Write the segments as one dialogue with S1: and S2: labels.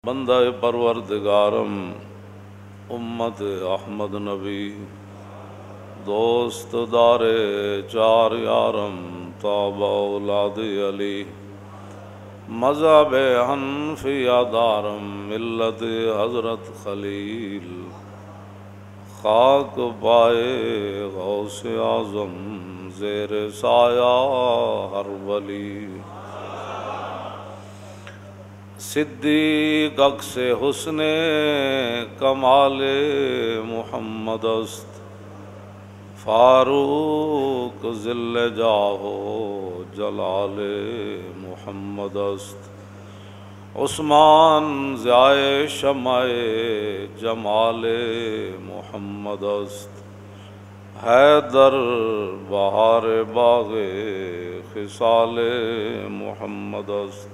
S1: بندہ پروردگارم امت احمد نبی دوست دار چار یارم تابع اولاد علی مذہب حنفیہ دارم ملت حضرت خلیل خاک پائے غوث اعظم زیر سایہ ہر ولی صدیق عکس حسن کمال محمد است فاروق ذل جاہ جلال محمد است عثمان ضیاء شمع جمال محمد است حیدر بہار باغ خصال محمد است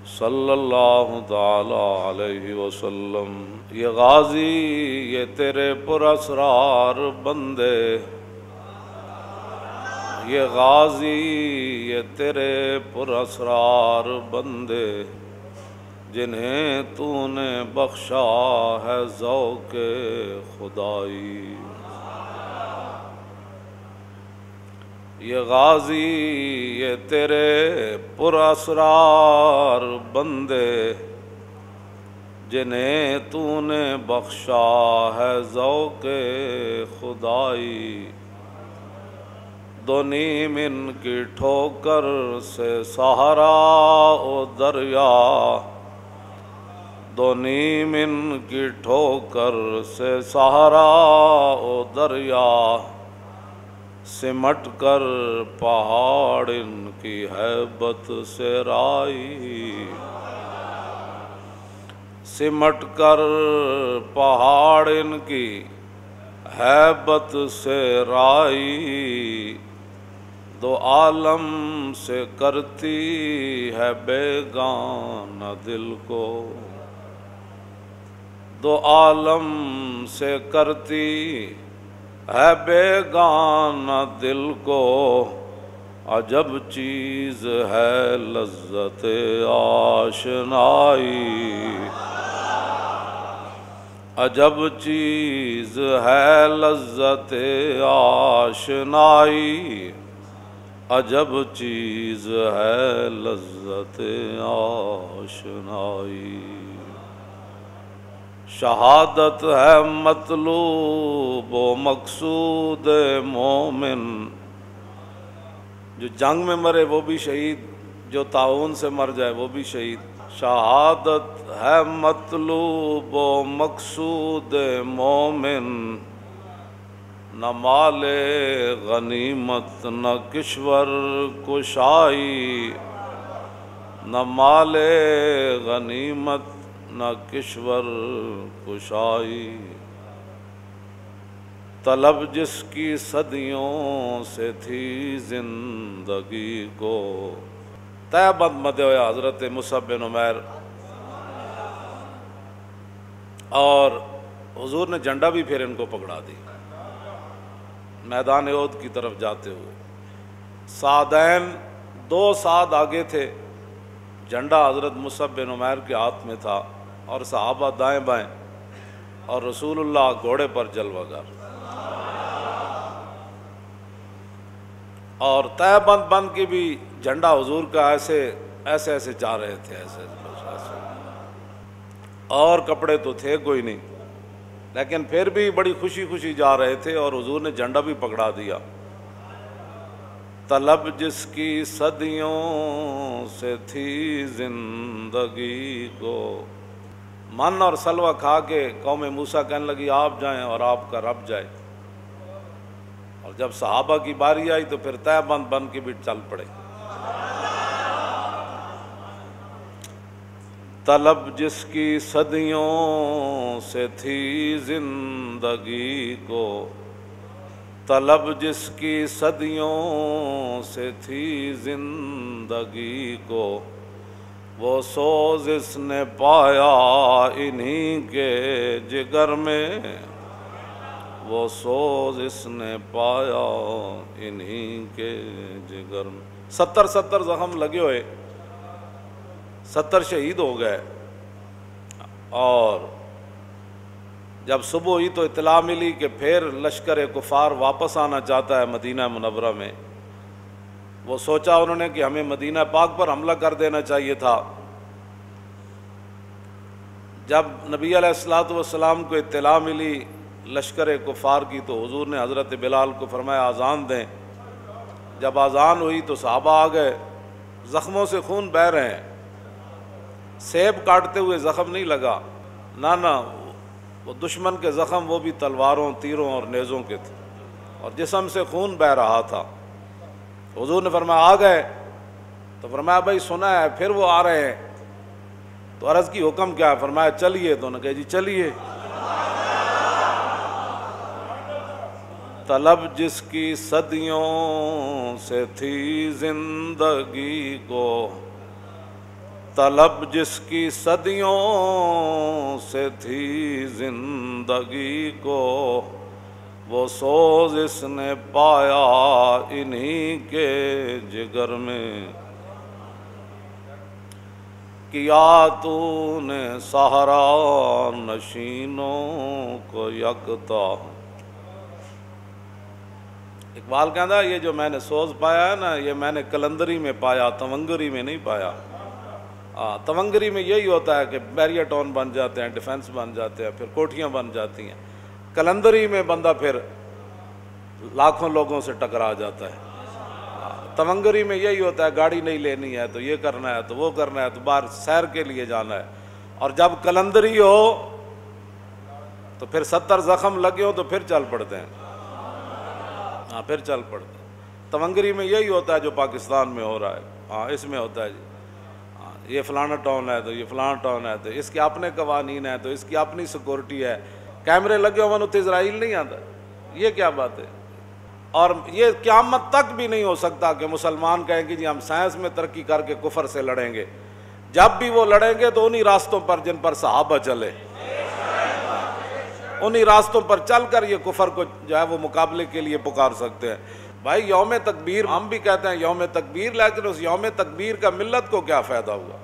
S1: صلی اللہ تعالی علیہ وسلم۔ یہ غازی یہ تیرے پر اسرار بندے، یہ غازی یہ تیرے پر اسرار بندے، جنہیں تو نے بخشا ہے ذوق خدائی۔ یہ غازی یہ تیرے پر اسرار بندے، جنہیں تو نے بخشا ہے ذوق خدائی۔ دو نیم ان کی ٹھوکر سے سہارا او دریا، دو نیم ان کی ٹھوکر سے سہارا او دریا، سمٹ کر پہاڑ ان کی ہیبت سے رائی، سمٹ کر پہاڑ ان کی ہیبت سے رائی، دو عالم سے کرتی ہے بیگانہ دل کو، دو عالم سے کرتی ہے بیگانہ دل کو، عجب چیز ہے لذت آشنائی، عجب چیز ہے لذت آشنائی، عجب چیز ہے لذت آشنائی۔ شہادت ہے مطلوب و مقصود مومن، جو جنگ میں مرے وہ بھی شہید، جو طاعون سے مر جائے وہ بھی شہید۔ شہادت ہے مطلوب و مقصود مومن، نہ مال غنیمت نہ کشور کشائی، نہ مال غنیمت نہ کشور کشائی، طلب جس کی صدیوں سے تھی زندگی کو۔ تہ بند مدے ہویا حضرت مصعب بن عمیر، اور حضور نے جھنڈا بھی پھر ان کو پکڑا دی میدان احد کی طرف جاتے ہوئے۔ سعدین دو سعد آگے تھے، جھنڈا حضرت مصعب بن عمیر کے ہاتھ میں تھا، اور صحابہ دائیں بائیں، اور رسول اللہ گھوڑے پر جلوہ گر، اور تہ بند بند کی بھی جھنڈا حضور کا ایسے ایسے جا رہے تھے، ایسے اور کپڑے تو تھے کوئی نہیں، لیکن پھر بھی بڑی خوشی خوشی جا رہے تھے، اور حضور نے جھنڈا بھی پکڑا دیا۔ طلب جس کی صدیوں سے تھی زندگی کو، من اور سلوہ کھا کے قوم موسیٰ کہنے لگی آپ جائیں اور آپ کا رب جائے، اور جب صحابہ کی باری آئی تو پھر تہ بند بند کی بھی چل پڑے۔ طلب جس کی صدیوں سے تھی زندگی کو، طلب جس کی صدیوں سے تھی زندگی کو، وہ سوز اس نے پایا انہی کے جگر میں، وہ سوز اس نے پایا انہی کے جگر میں۔ 70 زخم لگے ہوئے، 70 شہید ہو گئے، اور جب صبح ہوئی تو اطلاع ملی کہ پھر لشکر کفار واپس آنا چاہتا ہے مدینہ منورہ میں۔ وہ سوچا انہوں نے کہ ہمیں مدینہ پاک پر حملہ کر دینا چاہیے تھا۔ جب نبی علیہ الصلوۃ والسلام کو اطلاع ملی لشکر کفار کی تو حضور نے حضرت بلال کو فرمایا اذان دیں۔ جب اذان ہوئی تو صحابہ آ گئے، زخموں سے خون بہہ رہے ہیں، سیب کاٹتے ہوئے زخم نہیں لگا، نہ وہ دشمن کے زخم وہ بھی تلواروں، تیروں اور نیزوں کے تھے، اور جسم سے خون بہہ رہا تھا۔ حضور نے فرمایا آ گئے؟ تو فرمایا بھائی سنا ہے پھر وہ آ رہے ہیں۔ تو عرض کی حکم کیا ہے؟ فرمایا چلیے۔ تو انہوں نے کہا جی چلیے۔ طلب جس کی صدیوں سے تھی زندگی کو، طلب جس کی صدیوں سے تھی زندگی کو، وہ سوز اس نے پایا انہی کے جگر میں۔ کیا تو نے صحرا نشینوں کو یکتا۔ اقبال کہتا یہ جو میں نے سوز پایا ہے نا، یہ میں نے کلندری میں پایا، تونگری میں نہیں پایا۔ تونگری میں یہی ہوتا ہے کہ بیریا ٹاؤن بن جاتے ہیں، ڈیفنس بن جاتے ہیں، پھر کوٹھیاں بن جاتی ہیں۔ کلندری میں بندہ پھر لاکھوں لوگوں سے ٹکرا جاتا ہے۔ تونگری میں یہی ہوتا ہے گاڑی نہیں لینی ہے تو یہ کرنا ہے تو وہ کرنا ہے تو باہر سیر کے لیے جانا ہے، اور جب کلندری ہو تو پھر 70 زخم لگے ہو تو پھر چل پڑتے ہیں۔ پھر چل پڑتے ہیں۔ تونگری میں یہی ہوتا ہے جو پاکستان میں ہو رہا ہے۔ اس میں ہوتا ہے جی یہ فلانا ٹاؤن ہے تو یہ فلانا ٹاؤن ہے تو اس کے اپنے قوانین ہیں تو اس کی اپنی سیکورٹی ہے، کیمرے لگے ہوئے تو اسرائیل نہیں آتا۔ یہ کیا بات ہے؟ اور یہ قیامت تک بھی نہیں ہو سکتا کہ مسلمان کہیں کہ جی ہم سائنس میں ترقی کر کے کفر سے لڑیں گے۔ جب بھی وہ لڑیں گے تو انہی راستوں پر جن پر صحابہ چلے، انہی راستوں پر چل کر یہ کفر کو جو ہے وہ مقابلے کے لیے پکار سکتے ہیں۔ بھائی یوم تکبیر ہم بھی کہتے ہیں یوم تکبیر، لیکن اس یوم تکبیر کا ملت کو کیا فائدہ ہوا؟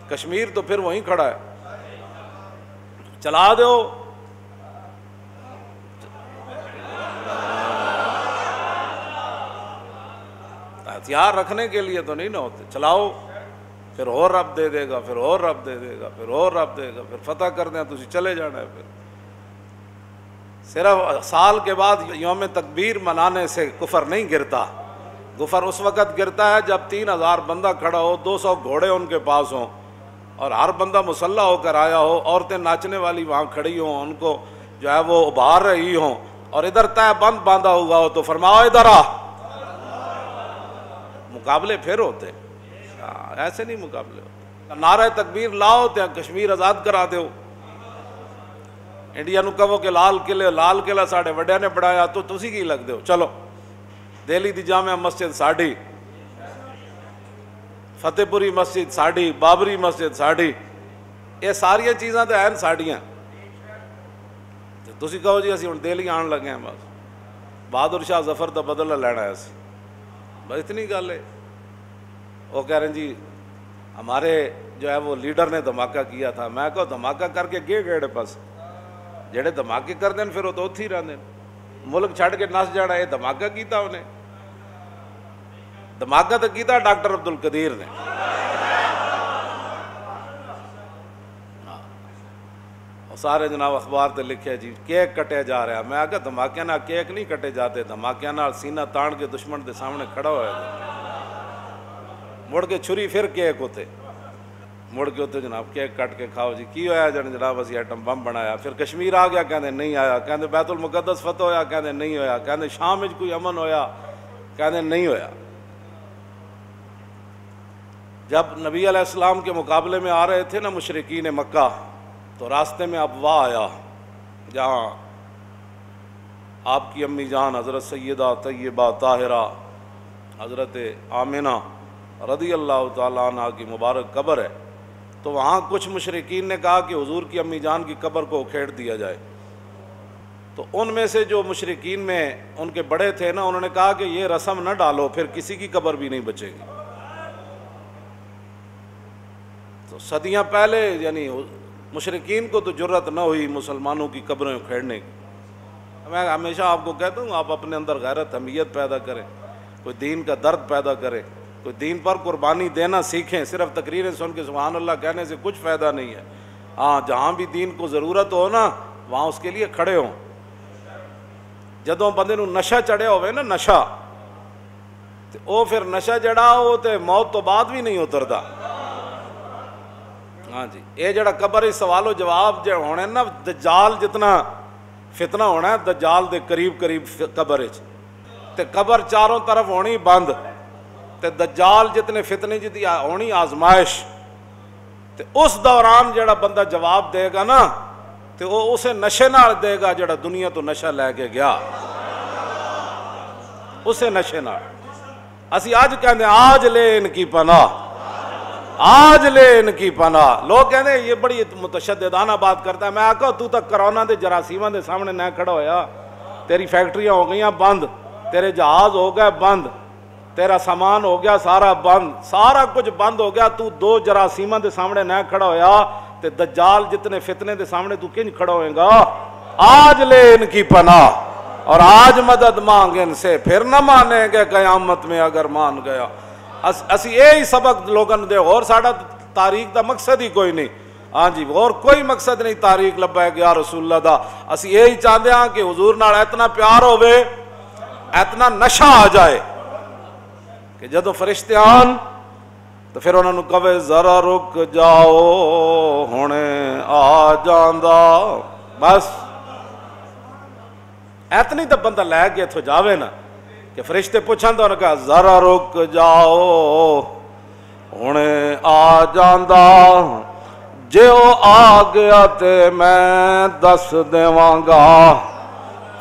S1: کشمیر تو پھر وہیں کھڑا ہے، چلا دو۔ ہتھیار رکھنے کے لیے تو نہیں نہ ہوتے، چلاؤ، پھر اور رب دے دے گا، پھر اور رب دے دے گا، پھر اور رب دے گا، پھر فتح کر دیں تو چلے جانا ہے۔ پھر صرف سال کے بعد یوم تکبیر منانے سے کفر نہیں گرتا۔ کفر اس وقت گرتا ہے جب 3000 بندہ کھڑا ہو، 200 گھوڑے ان کے پاس ہوں، اور ہر بندہ مسلح ہو کر آیا ہو، عورتیں ناچنے والی وہاں کھڑی ہوں، ان کو جو ہے وہ ابھار رہی ہوں، اور ادھر طے بند باندھا ہوا ہو تو فرماؤ ادھر آ۔ مقابلے پھر ہوتے، ایسے نہیں مقابلے ہوتے۔ نعرہ تکبیر لاؤ تے کشمیر آزاد کرا دیو۔ انڈیا نو کہو کہ لال قلعہ ساڑے وڈیا نے بڑھایا تو تسی کی لگ دیو، چلو دہلی دی جامع مسجد ساڑی، فتح پوری مسجد ساڑی، بابری مسجد ساڑی، یہ ساری چیزاں تو ہیں ساڑیاں۔ تسی کہو جی اسی ہن دہلی آن لگے ہیں، بس بہادر شاہ ظفر دا بدلہ لینا ہے اسی، بس اتنی گل ہے۔ وہ کہہ رہے ہیں جی ہمارے جو ہے وہ لیڈر نے دھماکہ کیا تھا۔ میں کہو دھماکہ کر کے گیڑے پاس جڑے دھماکے کر دیں پھر وہ تو اتھی رہتے ہیں، ملک چھڑ کے نس جانا۔ یہ دھماکہ کیتا انہیں، دھماکہ تو کیتا ڈاکٹر عبد القدیر نے۔ سارے جناب اخبار تے لکھے جی کیک کٹے جا رہا۔ میں آگے دھماکے نہ کیک نہیں کٹے جاتے، دھماکے نہ سینہ تان کے دشمن دے سامنے کھڑا ہوا مڑ کے چھری پھر کیک ہوتے، مڑ کے ہوتے جناب کیک کٹ کے کھاؤ جی کی ہویا جناب اسی ایٹم بم بنایا۔ پھر کشمیر آ گیا کہندے نہیں آیا، کہندے بیت المقدس فتح ہویا کہندے نہیں ہویا، کہندے شام وچ کوئی امن ہویا کہندے نہیں ہویا۔ جب نبی علیہ السلام کے مقابلے میں آ رہے تھے نا مشرکین مکہ، تو راستے میں ابوا آیا جہاں آپ کی امی جان حضرت سیدہ طیبہ طاہرہ حضرت آمنہ رضی اللہ تعالیٰ عنہ کی مبارک قبر ہے۔ تو وہاں کچھ مشرکین نے کہا کہ حضور کی امی جان کی قبر کو اکھیڑ دیا جائے۔ تو ان میں سے جو مشرکین میں ان کے بڑے تھے نا، انہوں نے کہا کہ یہ رسم نہ ڈالو، پھر کسی کی قبر بھی نہیں بچے گی۔ تو صدیاں پہلے یعنی مشرکین کو تو جرت نہ ہوئی مسلمانوں کی قبریں کھیڑنے کی۔ میں ہمیشہ آپ کو کہتا ہوں آپ اپنے اندر غیرت حمیت پیدا کریں، کوئی دین کا درد پیدا کرے، کوئی دین پر قربانی دینا سیکھیں۔ صرف تقریریں سن کے سبحان اللہ کہنے سے کچھ فائدہ نہیں ہے۔ ہاں جہاں بھی دین کو ضرورت ہو نا وہاں اس کے لیے کھڑے ہوں۔ جدوں بندے نو نشہ چڑھیا ہوئے نا نشہ، تے او پھر نشہ جڑا ہو تے موت تو بعد بھی نہیں اتردا۔ ہاں جی، اے جڑا قبر سوال و جواب جو ہونے نا، دجال جتنا فتنہ ہونا ہے دجال دے قریب قریب قبر وچ، تے قبر چاروں طرف ہونی بند، تے دجال جتنے فتنے جتنی ہونی آزمائش، تے اس دوران جڑا بندہ جواب دے گا نا تے وہ اسے نشے نال دے گا جڑا دنیا تو نشہ لے کے گیا، اسے نشے نال۔ اسی آج کہتے ہیں آج لے ان کی پناہ، آج لے ان کی پناہ۔ لوگ کہتے ہیں یہ بڑی متشددانہ بات کرتا ہے۔ میں آکا تو تک کرونا دے جراثیماں دے سامنے نہ کھڑا ہویا، تیری فیکٹریاں ہو گئیاں بند، تیرے جہاز ہو گئے بند، تیرا سامان ہو گیا سارا بند، سارا کچھ بند ہو گیا، تو دو جراثیماں دے سامنے نہ کھڑا ہویا تے دجال جتنے فتنے دے سامنے تو کنج کھڑا ہوئے گا؟ آج لے ان کی پناہ اور آج مدد مانگ ان سے، پھر نہ مانیں گے قیامت میں اگر مان گیا۔ اسی یہی سبق لوگوں دے، اور ساڑا تاریخ دا مقصد ہی کوئی نہیں۔ ہاں جی، اور کوئی مقصد نہیں تاریخ لبیک یا رسول اللہ دا۔ اسی یہی چاہتے ہیں کہ حضور نال اتنا پیار ہوئے، اتنا نشہ آ جائے کہ جدو فرشتے آن تو پھر انہوں نے کہے ذرا رک جاؤ ہونے آ جاندہ، بس اتنی تو بندہ لے کے اتھو جاوے نا کہ فرشتے پوچھن تو انہوں نے کہا ذرا رک جاؤ ہونے آ جاندہ، جے او آ گیا تے میں دس دیواں گا،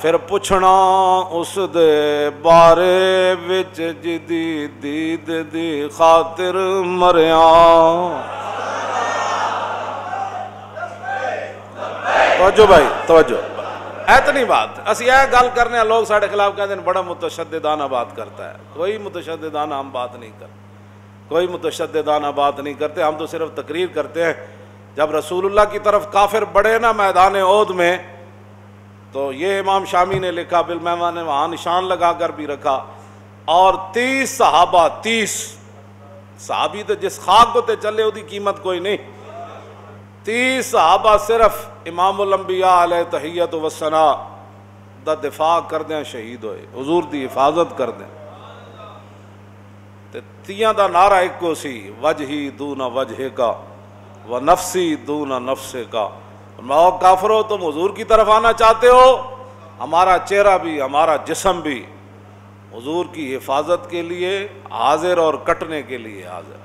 S1: پھر پوچھنا اس دے بارے وچ جدی دید دی خاطر مریاں۔ توجہ بھائی توجہ، اتنی بات اسی یہ گل کرنے ہیں۔ لوگ ساڑھے خلاف کہتے ہیں بڑا متشددانہ بات کرتا ہے۔ کوئی متشددانہ ہم بات نہیں کرتے، کوئی متشددانہ بات نہیں کرتے، ہم تو صرف تقریر کرتے ہیں۔ جب رسول اللہ کی طرف کافر بڑھے نا میدان احد میں، تو یہ امام شامی نے لکھا، بالمیمہ نے وہاں نشان لگا کر بھی رکھا، اور 30 صحابہ، 30 صحابی تو جس خاک کو تے چلے دی قیمت کوئی نہیں، 30 صحابہ صرف امام الانبیاء علیہ تحیت و ثنا دا دفاع کر دیں، شہید ہوئے، حضور دی حفاظت کر دیں۔ تے 30 دا نعرہ ایک کو سی، وجہی دون وجہ کا و نفسی دون نفس کا۔ ماؤ کافرو تم حضور کی طرف آنا چاہتے ہو، ہمارا چہرہ بھی ہمارا جسم بھی حضور کی حفاظت کے لیے حاضر اور کٹنے کے لیے حاضر۔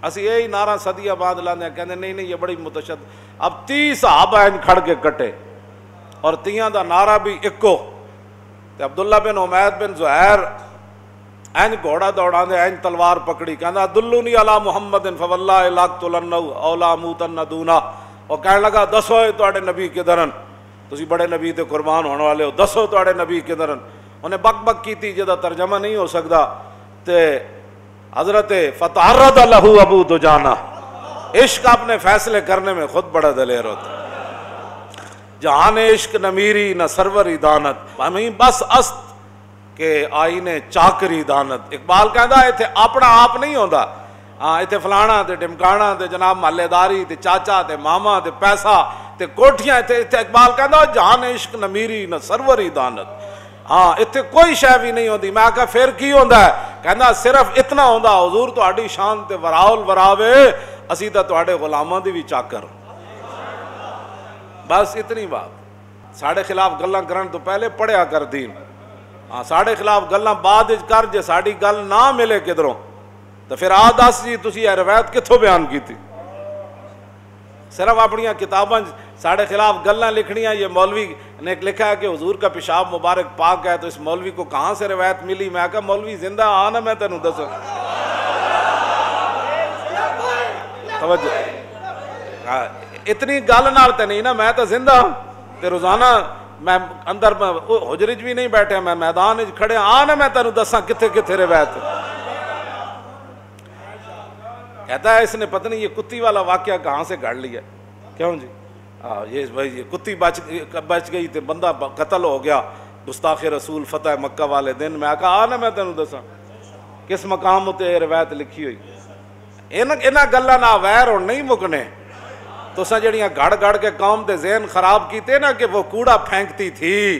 S1: اسی یہی نعرہ صدیہ بعد لاندے ہیں، کہتے نہیں یہ بڑی متشدد۔ اب 30 صحابہ ان کھڑ کے کٹے اور 30 دا نعرہ بھی اکو، تے عبداللہ بن عمید بن زہیر این گھوڑا دوڑا دے، این تلوار پکڑی، کہنا دلونی علی محمد فواللہ لاقتلنہ اولا موتن دونا۔ اور کہنے لگا دسو تواڈے نبی کدھرن، تسی بڑے نبی تے قربان ہونے والے ہو، دسو تواڈے نبی کدھرن۔ انہیں بک بک کی تھی جدا ترجمہ نہیں ہو سکتا، تے حضرت فتعرض لہ ابو دجانہ، عشق اپنے فیصلے کرنے میں خود بڑا دلیر ہوتا ہے۔ جہان عشق نہ میری نہ سروری دانت، ہمیں بس است کہ آئینے چاکری دانت۔ اقبال کہندا ایتھے اپنا آپ نہیں ہوندا، ہاں ایتھے فلانا تے ڈمکانا تے جناب محلے داری تے چاچا تے ماما تے پیسہ تے کوٹھیاں، ایتھے اقبال کہندا جہان عشق نہ میری نہ سروری دانت، ہاں ایتھے کوئی شے بھی نہیں ہوندی۔ میں کہا پھر کی ہوندا ہے؟ کہندا صرف اتنا ہوندا حضور تہاڈی شان تے وراول وراوے، اسی تے تہاڈے غلاماں دی بھی چاکر، بس اتنی بات۔ ساڈے خلاف گلاں کرن تو پہلے پڑھیا کر دین، ہاں ساڑھے خلاف گلاں بعد کر، جے ساڑی گل نہ ملے کدھروں تو پھر آ دس جی تسی یہ روایت کتھوں بیان کی تھی۔ صرف اپنی کتاباں ساڑھے خلاف گلاں لکھنیاں، یہ مولوی نے لکھا ہے کہ حضور کا پیشاب مبارک پاک ہے، تو اس مولوی کو کہاں سے روایت ملی؟ میں کہا مولوی زندہ آنا، میں تینوں دسوں توجہ، اتنی گل نال تے نہیں نا، میں تو زندہ تے روزانہ میں اندر حجرج بھی نہیں بیٹھے، میں میدان کھڑے آنا، میں تینوں دساں کتھے کتھے روایت۔ کہتا ہے اس نے پتہ نہیں یہ کتی والا واقعہ کہاں سے گھڑ لیا. کیوں جی؟ یہ بھائی یہ کتی بچ گئی تو بندہ قتل ہو گیا. گستاخ رسول فتح مکہ والے دن میں کہا نا میں تینوں دساں کس مقام تے روایت لکھی ہوئی. انہاں گلاں نال ویر ہن نہیں مکنے. تساں جڑیاں گھڑ گھڑ کے قوم دے ذہن خراب کیتے نا کہ وہ کوڑا پھینکتی تھی.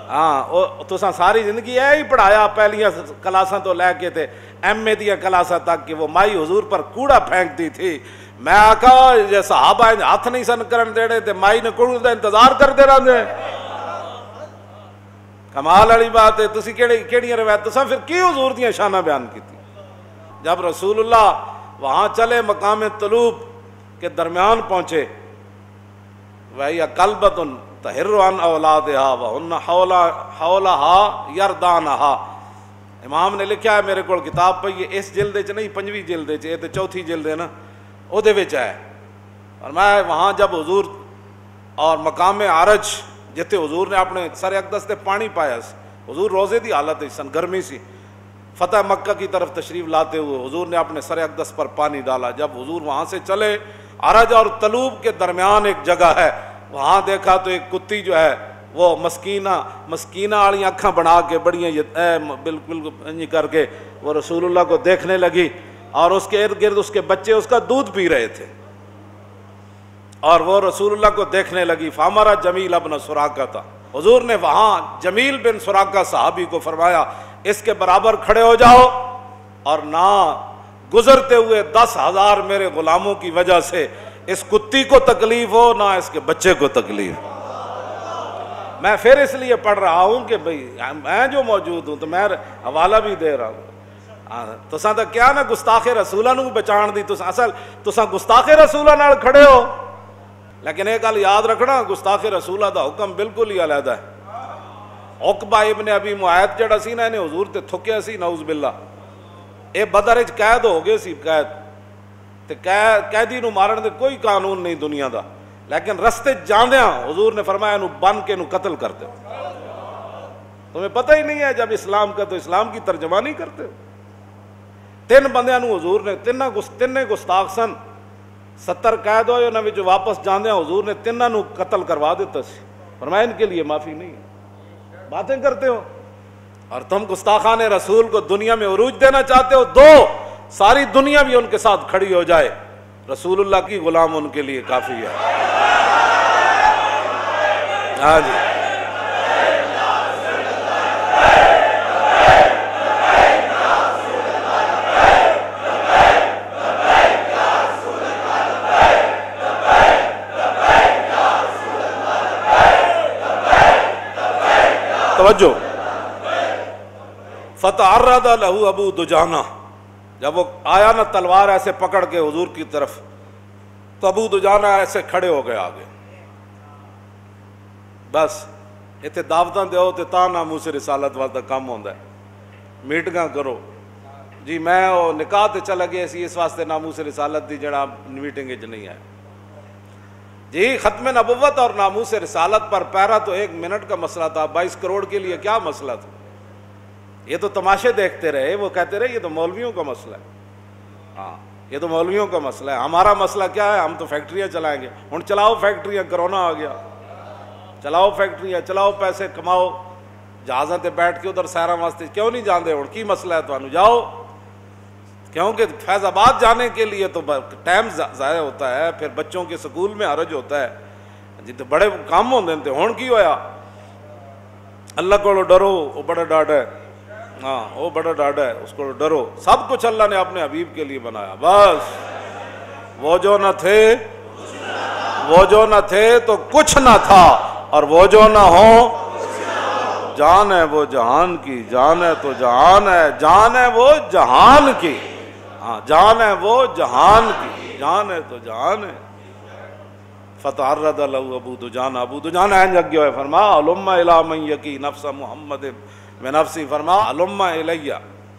S1: ہاں تساں ساری زندگی ہی پڑھایا پہلیاں کلاساں تو لے کے تے ایم اے دیا کلاساں تک کہ وہ مائی حضور پر کوڑا پھینکتی تھی. میں آکھا جے صحابہ ہاتھ نہیں سن کرن دینے تے مائی نے کوڑ دا انتظار کرتے رہندے. کمال والی بات ہے. تسی کیڑیاں روایت تساں پھر کی حضور دیاں شاناں بیان کیتی. جب رسول اللہ وہاں چلے مقام طلوب کے درمیان پہنچے وَهِيَ كَلْبَةٌ تَهِرُّ عَنْ أَوْلَادِهَا وَهُنَّ حَوْلَهَا يَرْدَانَهَا. امام نے لکھا ہے میرے کو کتاب پہ یہ اس جلد چ نہیں 5ویں جلد چ یہ تو 4تھی جلد ہے نا او دے وچ ہے. اور میں وہاں جب حضور اور مقام عرج جتے حضور نے اپنے سر اقدس تے پانی پایا حضور روزے دی حالت سن گرمی سی فتح مکہ کی طرف تشریف لاتے ہوئے حضور نے اپنے سر اقدس پر پانی ڈالا. جب حضور وہاں سے چلے عرج اور طلوب کے درمیان ایک جگہ ہے وہاں دیکھا تو ایک کتی جو ہے وہ مسکینہ والی آنکھاں بنا کے بڑیاں بالکل کر کے وہ رسول اللہ کو دیکھنے لگی اور اس کے ارد گرد اس کے بچے اس کا دودھ پی رہے تھے اور وہ رسول اللہ کو دیکھنے لگی. فامرا جمیل ابن سراقہ تھا. حضور نے وہاں جمیل بن سراقہ صحابی کو فرمایا اس کے برابر کھڑے ہو جاؤ اور نہ گزرتے ہوئے 10,000 میرے غلاموں کی وجہ سے اس کتی کو تکلیف ہو نہ اس کے بچے کو تکلیف. میں پھر اس لیے پڑھ رہا ہوں کہ بھئی میں جو موجود ہوں تو میں حوالہ بھی دے رہا ہوں. تساں تو کیا نا گستاخ رسولہ نو بچان دی تساں گستاخ رسولہ نال کھڑے ہو. لیکن ایک گل یاد رکھنا گستاخ رسولہ دا حکم بالکل ہی علیحدہ ہے. عقبہ ابن ابی معیط جڑا سی نا انہیں حضور تے تھکیا سی نعوذ باللہ. اے بدر وچ قید ہو گئے سی قید تے قیدی نو مارن دے کوئی قانون نہیں دنیا دا. لیکن رستے جاندیاں حضور نے فرمایا انہوں بن کے انہوں قتل کرتے ہو. تمہیں پتہ ہی نہیں ہے جب اسلام کا تو اسلام کی ترجمانی کرتے ہو. 3 بندیاں نو حضور نے تینے گستاخ سن 70 قید ہوئے انہوں نے واپس جاندیاں حضور نے 3 نو قتل کروا دیتا سی. فرمایا ان کے لیے معافی نہیں ہے. باتیں کرتے ہو اور تم گستاخان رسول کو دنیا میں عروج دینا چاہتے ہو. 2 ساری دنیا بھی ان کے ساتھ کھڑی ہو جائے رسول اللہ کی غلام ان کے لیے کافی ہے. ہاں جی توجہ. فتعرض له ابو دجانہ جب وہ آیا نا تلوار ایسے پکڑ کے حضور کی طرف تو ابو دجانہ ایسے کھڑے ہو گئے آگے. بس اتنے دعوتاں دیو تے تا ناموس رسالت واسطہ کام ہوندا ہے. میٹنگاں کرو جی میں وہ نکاح تے چلا گیا سی اس واسطے ناموس رسالت دی جڑا میٹنگ وچ نہیں آیا جی. ختم نبوت اور ناموس رسالت پر پیرا تو 1 منٹ کا مسئلہ تھا. 22 کروڑ کے لیے کیا مسئلہ تھا. یہ تو تماشے دیکھتے رہے. وہ کہتے رہے یہ تو مولویوں کا مسئلہ ہے. ہاں یہ تو مولویوں کا مسئلہ ہے. ہمارا مسئلہ کیا ہے؟ ہم تو فیکٹریاں چلائیں گے. ہن چلاؤ فیکٹریاں. کرونا آ گیا. چلاؤ فیکٹریاں چلاؤ پیسے کماؤ. جہازاں تے بیٹھ کے ادھر سیراں واسطے کیوں نہیں جاندے؟ ہن کی مسئلہ ہے تانوں؟ جاؤ. کیونکہ فیض آباد جانے کے لیے تو ٹائم ضائع ہوتا ہے. پھر بچوں کے سکول میں حرج ہوتا ہے جی. تو بڑے کام ہوندے تے ہن کی ہویا؟ اللہ کو ڈرو وہ بڑا ڈاڈ ہے. ہاں وہ بڑا ڈاڈا ہے اس کو ڈرو. سب کچھ اللہ نے اپنے حبیب کے لیے بنایا. بس وہ جو نہ تھے تو کچھ نہ تھا اور وہ جو نہ ہو جان ہے وہ جہان کی. جان ہے تو جہان ہے. جان ہے وہ جہان کی. ہاں جان ہے وہ جہان کی. جان ہے تو جہان ہے. فتعرض له ابو دجانہ. ابو دجانہ لگ گیا ہے. فرما علم الی من یقی نفس محمد میں نفسی. فرما علم الیہ.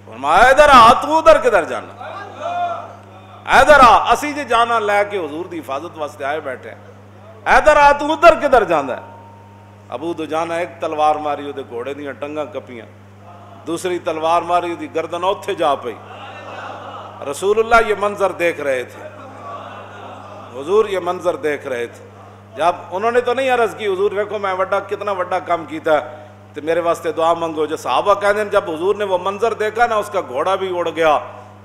S1: فرمایا ادھر آ. تو ادھر کدھر جانا؟ ادھر آ. اسی جی جانا لے کے حضور دی حفاظت واسطے آئے بیٹھے. ادھر آ. تو ادھر کدھر جانا ہے؟ ابو دجانہ ایک تلوار ماری وہ گھوڑے دیاں ٹنگاں کپیاں. دوسری تلوار ماری دی گردن اوتھے جا پئی. رسول اللہ یہ منظر دیکھ رہے تھے، حضور یہ منظر دیکھ رہے تھے. جب انہوں نے تو نہیں عرض کی حضور دیکھو میں کتنا بڑا کام کیتا ہے تو میرے واسطے دعا منگو. جو صحابہ کہتے ہیں جب حضور نے وہ منظر دیکھا نا، اس کا گھوڑا بھی اڑ گیا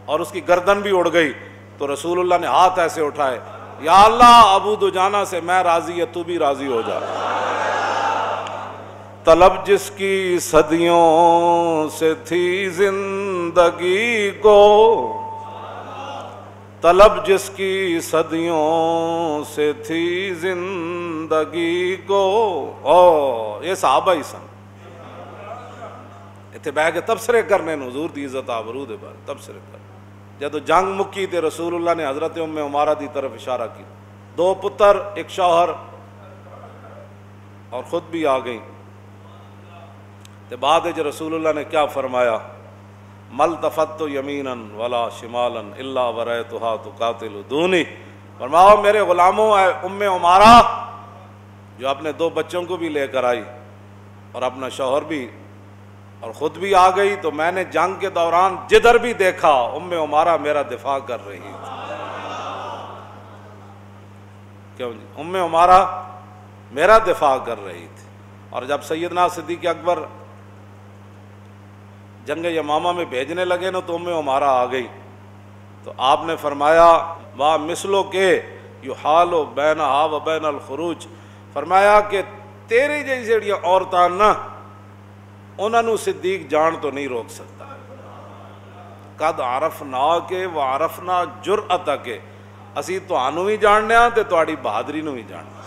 S1: اور اس کی گردن بھی اڑ گئی، تو رسول اللہ نے ہاتھ ایسے اٹھائے، یا اللہ ابو دجانہ سے میں راضی ہے، تو بھی راضی ہو جا. طلب جس کی صدیوں سے تھی زندگی کو، طلب جس کی صدیوں سے تھی زندگی کو. او یہ صحابہ ہی سن اتنے بہ کے تبصرے کرنے حضور دی عزت آبرو دے بارے تبصرے کر. جدو جنگ مکی تے رسول اللہ نے حضرت ام عمارہ دی طرف اشارہ کی، 2 پتر 1 شوہر اور خود بھی آ گئیں. تے بعد جو رسول اللہ نے کیا فرمایا، ملتفت یمینا ولا شمالا الا ورأیتها تقاتل دونی. فرماؤ میرے غلاموں، اے ام عمارہ جو اپنے 2 بچوں کو بھی لے کر آئی اور اپنا شوہر بھی اور خود بھی آ گئی، تو میں نے جنگ کے دوران جدھر بھی دیکھا ام عمارہ میرا دفاع کر رہی تھی. کیوں جی؟ ام عمارہ میرا دفاع کر رہی تھی. اور جب سیدنا صدیق اکبر جنگ یمامہ میں بھیجنے لگے نا، تو ام عمارہ آ گئی. تو آپ نے فرمایا وا مثلو کے یحال بینہا و بین الخروج، فرمایا کہ تیری جیسی عورتاں نا انہوں نے صدیق جان تو نہیں روک سکتا. قد عرفنا کے وعرفنا جرأت کے، اسی تانوں بھی جاننے ہاں تے تہاڈی بہادری نوں بھی جاننے.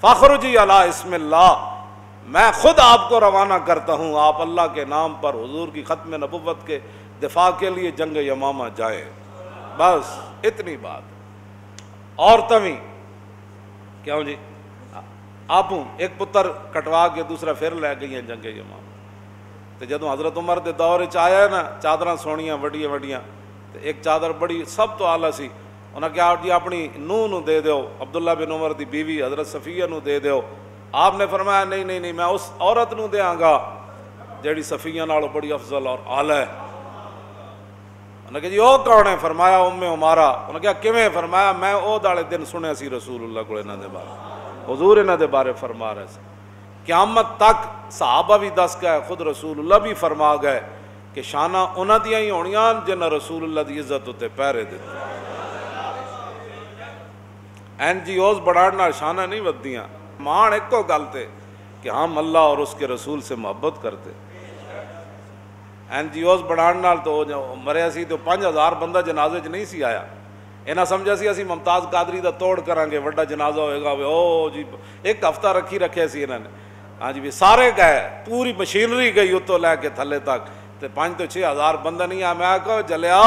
S1: فخرجی علی اسم اللہ، میں خود آپ کو روانہ کرتا ہوں، آپ اللہ کے نام پر حضور کی ختم نبوت کے دفاع کے لیے جنگ یمامہ جائیں. بس اتنی بات. عورتیں بھی کیوں جی آپ ایک پتر کٹوا کے دوسرا پھر لے گئی ہیں جنگ یمامہ. تو جدوں حضرت عمر دے دور وچ آیا نا، چادراں سونیاں وڈیاں وڈیاں، تو ایک چادر بڑی سب تو اعلیٰ سی، انہاں کہا جی اپنی نوح نو دے دیو، عبداللہ بن عمر دی بیوی حضرت صفیہ نو دے دیو. آپ نے فرمایا نہیں نہیں نہیں، میں اس عورت نو دیاں گا جیڑی صفیہ نالوں بڑی افضل اور اعلیٰ ہے. انہوں نے کہا جی وہ کون ہے؟ فرمایا ام عمارہ. انہوں نے کہا کیویں؟ فرمایا میں او دالے دن سنیا سی رسول اللہ کو انہاں دے بارے، حضور انہاں دے بارے فرما رہے سے. قیامت تک صحابہ بھی دس گئے، خود رسول اللہ بھی فرما گئے کہ شانہ انہاں دیاں ہی ہونیاں جنہاں رسول اللہ دی عزت ہوتے پیرے دیتے. NGOs بڑھان نال شانہ نہیں ودیاں، مان ایک کو گل تے کہ ہم اللہ اور اس کے رسول سے محبت کرتے. NGOs بڑھان نال تو مریا سی تو 5000 بندہ جنازے چ نہیں سی آیا. انہاں سمجھا سی اسی ممتاز قادری دا توڑ کریں گے، وڈا جنازہ ہوئے گا. او جی 1 ہفتہ رکھے سی انہوں نے. ہاں جی بھی سارے گئے، پوری مشینری گئی اتوں لے کے تھلے تک، تے 5 تو 6000 بندہ نہیں آیا. میں کہو جلیا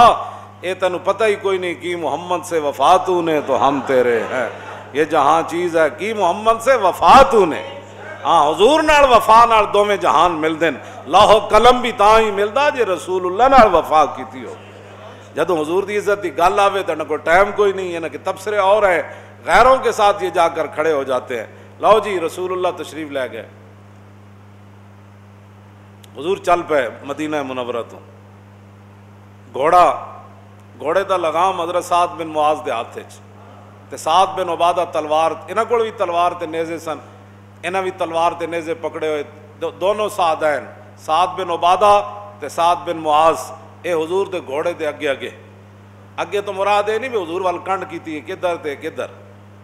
S1: اے تینوں پتہ ہی کوئی نہیں کی محمد سے وفا تو نے تو ہم تیرے ہیں. یہ جہاں چیز ہے کی محمد سے وفا تو نے. ہاں حضور نال وفا نال دوویں جہان مل دین. لاہو قلم بھی تاں ہی ملدا جے رسول اللہ نال وفا کیتی ہو. جدوں حضور دی عزت دی گل آوے تو نہ کوئی ٹائم کوئی نہیں ہے، نہ کہ تبصرے اور ہیں، غیروں کے ساتھ یہ جا کر کھڑے ہو جاتے ہیں. لاؤ جی رسول اللہ تشریف لے گئے. حضور چل پے مدینہ منورہ تو. گھوڑے دا لگام حضرت سعد بن معاذ دے ہاتھ وچ، تے سعد بن عبادہ تلوار، انہاں کول بھی تلوار تے نیزے سن، انہاں بھی تلوار تے نیزے پکڑے ہوئے. دونوں سعدین، سعد بن عبادہ تے سعد بن معاذ، اے حضور دے گھوڑے دے اگے تو مراد اے نہیں بھی حضور وال کنڈ کیتی ہے کدھر تے کدھر،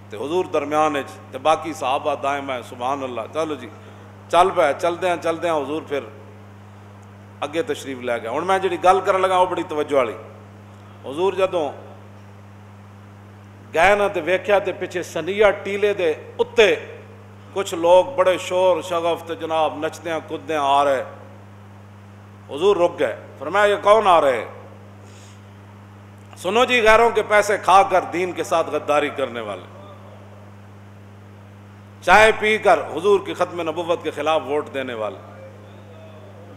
S1: تے حضور درمیان وچ تے باقی صحابہ دائیں بائیں. سبحان اللہ. چلو جی چل پے، چلدے ہیں حضور پھر اگے تشریف لے گئے. ہن میں جڑی گل کرن لگا وہ بڑی توجہ والی. حضور جدوں گئے نا تے ویکھیا تے پیچھے سنیا ٹیلے دے اتے کچھ لوگ بڑے شور شغف تے جناب نچدیاں کوددیاں آ رہے. حضور رک گئے. فرمایا یہ کون آ رہے؟ سنو جی غیروں کے پیسے کھا کر دین کے ساتھ غداری کرنے والے، چائے پی کر حضور کی ختم نبوت کے خلاف ووٹ دینے والے،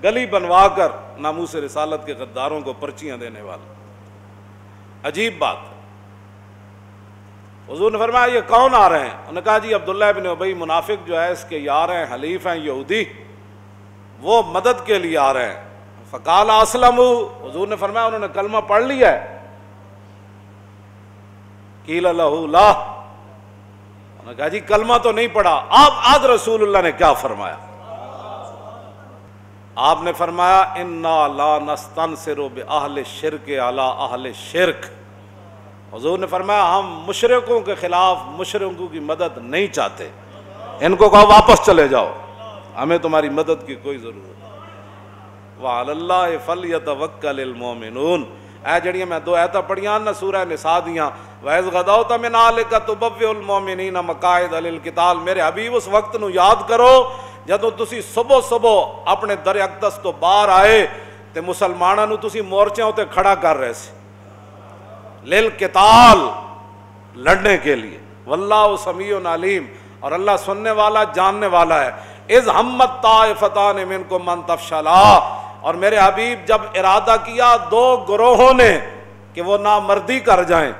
S1: گلی بنوا کر ناموس رسالت کے غداروں کو پرچیاں دینے والے. عجیب بات. حضور نے فرمایا یہ کون آ رہے ہیں؟ انہوں نے کہا جی عبداللہ بن ابی منافق جو ہے اس کے یار ہیں، حلیف ہیں یہودی، وہ مدد کے لیے آ رہے ہیں. فقال اسلم، حضور نے فرمایا انہوں نے کلمہ پڑھ لیا ہے؟ قیل لہ لا، انہوں نے کہا جی کلمہ تو نہیں پڑھا۔ آج رسول اللہ نے کیا فرمایا؟ آپ نے فرمایا انا لا نستنصر باہل الشرک علی اہل الشرک، حضور نے فرمایا ہم مشرکوں کے خلاف مشرکوں کی مدد نہیں چاہتے، ان کو کہو واپس چلے جاؤ، ہمیں تمہاری مدد کی کوئی ضرورت نہیں۔ وعلی اللہ فلیتوکل المؤمنون، اے جڑیاں میں دو آیتاں پڑھیاں نا سورہ نساء دیاں، وَإِذْ غَدَوْتَ مِنْ أَهْلِكَ تُبَوِّئُ الْمُؤْمِنِينَ مَقَاعِدَ لِلْقِتَالِ، میرے حبیب اس وقت نو یاد کرو جدوں تسی صبح صبح اپنے در اقدس تو باہر آئے تے مسلماناں نو تسی مورچیاں تے کھڑا کر رہے سی للقتال، لڑنے کے لیے، واللہ سمیع علیم، اور اللہ سننے والا جاننے والا ہے۔ اذ ہمت طائفتان منکم ان تفشلا، اور میرے حبیب جب ارادہ کیا دو گروہوں نے کہ وہ نامردی کر جائیں،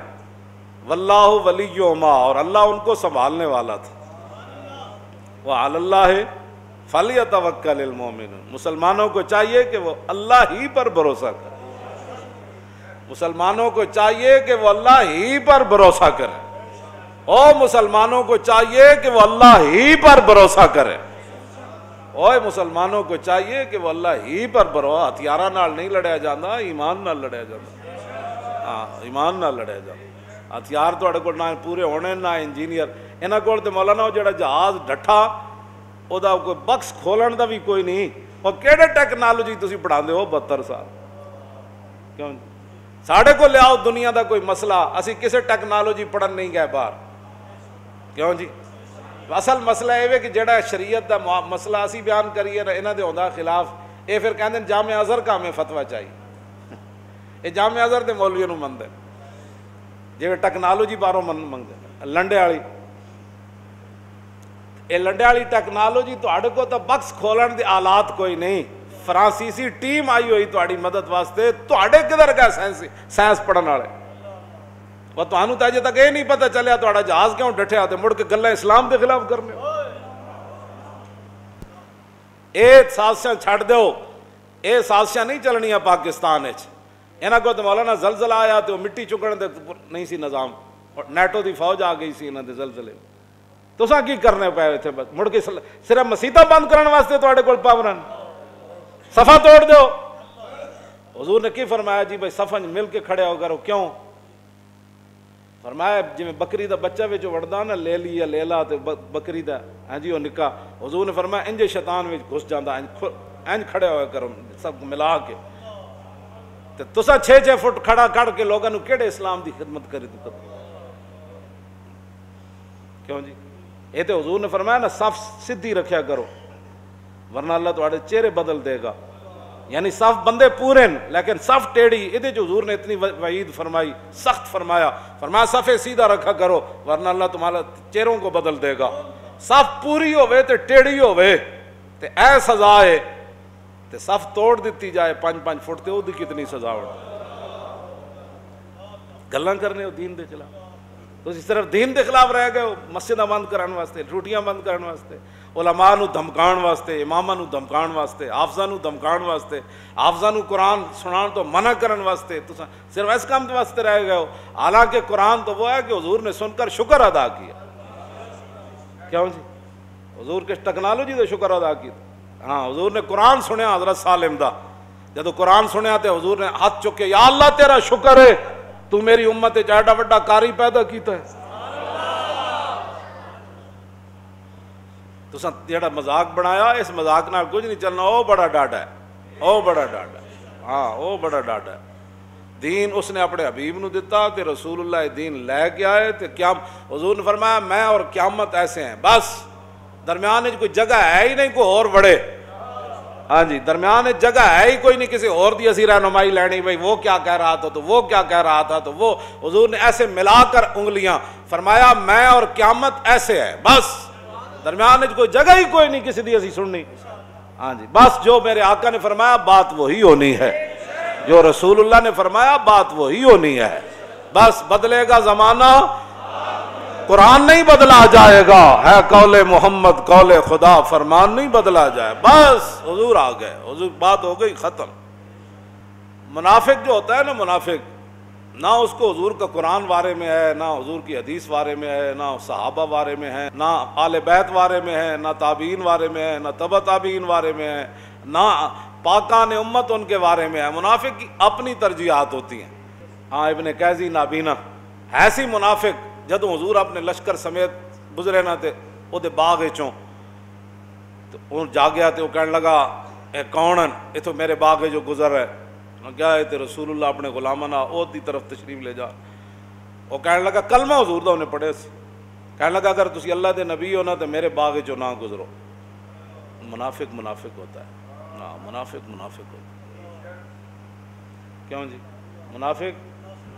S1: واللہ ولیہما، اور اللہ ان کو سنبھالنے والا تھا، وعلی اللہ فلیتوکل المؤمنون، مسلمانوں کو چاہیے کہ وہ اللہ ہی پر بھروسہ کرے، مسلمانوں کو چاہیے کہ وہ اللہ ہی پر بھروسہ کرے، او مسلمانوں کو چاہیے کہ وہ اللہ ہی پر بھروسہ کرے، اوے مسلمانوں کو چاہیے کہ وہ اللہ ہی پر بھروسہ، ہتھیاراں نال نہیں لڑیا جاتا، ایمان نال لڑیا جاتا، ہاں ایمان نال لڑیا جاتا۔ ہتھیار تواڈے کول نہ پورے ہونے نہ انجینئر، انہاں کول تے مولانا وہ جڑا جہاز ڈٹھا او دا کوئی بکس کھولن دا بھی کوئی نہیں، اور کیڑے ٹیکنالوجی تسی پڑھاندے ہو 72 سال، کیوں ساڑھے کو لے آؤ دنیا دا کوئی مسئلہ، اسی کسے ٹیکنالوجی پڑھن نہیں گئے باہر، کیوں جی؟ اصل مسئلہ ہے کہ جڑا شریعت دا مسئلہ اسی بیان کریے نا انہاں دے ہوندا خلاف، اے پھر کہندے جامع ازہر کا ہمیں فتویٰ چاہیے، اے جامع ازہر دے مولویوں نوں مندے جے ٹیکنالوجی باہروں منگدے، لنڈے والی اے لنڈے والی ٹیکنالوجی تواڈے کو تو بکس کھولن دے آلات کوئی نہیں، فرانسیسی ٹیم آئی ہوئی تواڈی مدد واسطے، تواڈے کدھر گئے سائنس پڑھن والے؟ وہ تانوں تے اجے تک یہ نہیں پتہ چلیا تواڈا جہاز کیوں ڈٹھیا تے مڑ کے گلاں اسلام دے خلاف کرنے، اے سازشاں چھڈ دیو، اے سازشاں نہیں چلنیاں پاکستان وچ، انہاں کو تے مولانا زلزلہ آیا تے مٹی چکن دے نہیں سی نظام، نیٹو دی فوج آ گئی سی انہاں دے زلزلے، تساں کی کرنے پے ایتھے بس مڑ کے صرف مسیتاں بند کرن واسطے تواڈے کول پاورن، صفا توڑ دو۔ حضور نے کی فرمایا جی بھائی صفا مل کے کھڑے ہو کرو، کیوں؟ فرمایا جی بکری دا بچہ وچ وڑدا نا لیلی یا لیلا تے بکری دا ہاں جی وہ نکاح، حضور نے فرمایا انج شیطان وچ گھس جاندا، انج کھڑے ہوئے کرو سب ملا کے، تے تساں 6 فٹ کھڑا کر کے لوگاں نوں کیڑے اسلام دی خدمت کری تے کیوں جی؟ یہ تے حضور نے فرمایا نا صف سدھی رکھیا کرو ورنہ اللہ تواڈے چہرے بدل دے گا، یعنی صف بندے پورے لیکن صف ٹیڑھی، یہ جو حضور نے اتنی وعید فرمائی، سخت فرمایا، فرمایا صفے سیدھا رکھا کرو ورنہ اللہ تمہارا چہروں کو بدل دے گا، صف پوری ہوئے تے ٹیڑھی ہوئے تے اے سزا ہے، تے صف توڑ دیتی جائے 5-5 فٹ تے او دی کتنی سزا ہو، گلاں کرنے ہو دین دے چلا، تو صرف دین دے خلاف رہ گئے ہو، مسجداں بند کرنے واسطے، ٹوٹیاں بند کرنے واسطے، علماء نو دھمکان واسطے، اماماں نو دھمکان واسطے، حافظاں نو دھمکان واسطے، حافظاں نو قرآن سنان تو منع کرن واسطے، تو صرف اس کام واسطے رہ گئے ہو، حالانکہ قرآن تو وہ ہے کہ حضور نے سن کر شکر ادا کیا، کیوں جی؟ حضور کے ٹیکنالوجی دے شکر ادا کیا، ہاں حضور نے قرآن سنیا حضرت سالم دا، جدو قرآن سنیا تے حضور نے ہاتھ چکے یا اللہ تیرا شکر ہے تو میری امت ایڈا وڈا قاری پیدا کیتا ہے، تو جڑا مذاق بنایا اس مذاق نال کچھ نہیں چلنا، او بڑا ڈاڈا ہے، او بڑا ڈاڈا ہے، ہاں او بڑا ڈاڈا ہے، دین اس نے اپنے حبیب نو دیتا تے رسول اللہ دین لے کے آئے تے حضور نے فرمایا میں اور قیامت ایسے ہیں، بس درمیان میں کوئی جگہ ہے ہی نہیں کوئی اور بڑے، ہاں جی درمیان میں جگہ ہے ہی کوئی نہیں کسی اور دی اسی رہنمائی لینی، بھائی وہ کیا کہہ رہا تھا تو وہ کیا کہہ رہا تھا تو وہ، حضور نے ایسے ملا کر انگلیاں فرمایا میں اور قیامت ایسے ہے، بس درمیان میں کوئی جگہ ہی کوئی نہیں کسی دی اسی سننی، ہاں جی بس جو میرے آقا نے فرمایا بات وہی ہونی ہے، جو رسول اللہ نے فرمایا بات وہی ہونی ہے، بس بدلے گا زمانہ قرآن نہیں بدلا جائے گا، ہے قول محمد قول خدا فرمان نہیں بدلا جائے، بس حضور آ گئے، حضور بات ہو گئی ختم، منافق جو ہوتا ہے نا، منافق نہ اس کو حضور کا قرآن بارے میں ہے، نہ حضور کی حدیث بارے میں ہے، نہ صحابہ بارے میں ہے، نہ آل بیت بارے میں ہے، نہ تابعین بارے میں ہے، نہ تبع تابعین بارے میں ہے، نہ پاکان امت ان کے بارے میں ہے۔ منافق کی اپنی ترجیحات ہوتی ہیں۔ ہاں ابن قیزی نابینا ایسی منافق جدوں حضور اپنے لشکر سمیت گزرے نہ تے وہ دے باغ چوں تو وہ جا گیا تے وہ کہنے لگا اے کون یہ تو میرے باغ جو گزر ہے، کیا ہے تے رسول اللہ اپنے غلامانہ اوت دی طرف تشریف لے جا۔ وہ کہنے لگا کلمہ حضور دا انہیں پڑھے سی، کہنے لگا اگر تسی اللہ دے نبی ہو نا تو میرے باغ چوں نہ گزرو۔ منافق منافق ہوتا ہے، ہاں منافق منافق ہوتا ہے۔ کیوں جی؟ منافق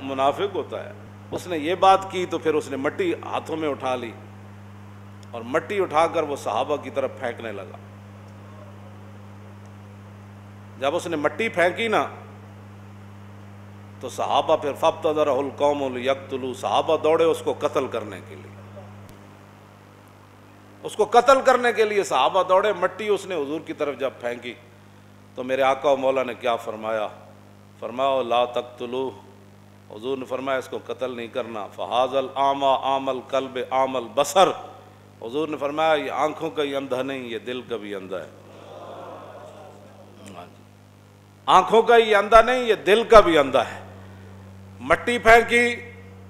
S1: منافق ہوتا ہے۔ اس نے یہ بات کی تو پھر اس نے مٹی ہاتھوں میں اٹھا لی اور مٹی اٹھا کر وہ صحابہ کی طرف پھینکنے لگا۔ جب اس نے مٹی پھینکی نا تو صحابہ پھر فابتدرہ القوم لیقتلوا، صحابہ دوڑے اس کو قتل کرنے کے لیے، اس کو قتل کرنے کے لیے صحابہ دوڑے۔ مٹی اس نے حضور کی طرف جب پھینکی تو میرے آقا و مولا نے کیا فرمایا؟ فرمایا لا تقتلوہ، حضور نے فرمایا اس کو قتل نہیں کرنا۔ فہذا الاعمی اعمی القلب اعمی البصر، حضور نے فرمایا یہ آنکھوں کا ہی اندھا نہیں، یہ دل کا بھی اندھا ہے۔ آنکھوں کا ہی اندھا نہیں، یہ دل کا بھی اندھا ہے۔ مٹی پھینکی،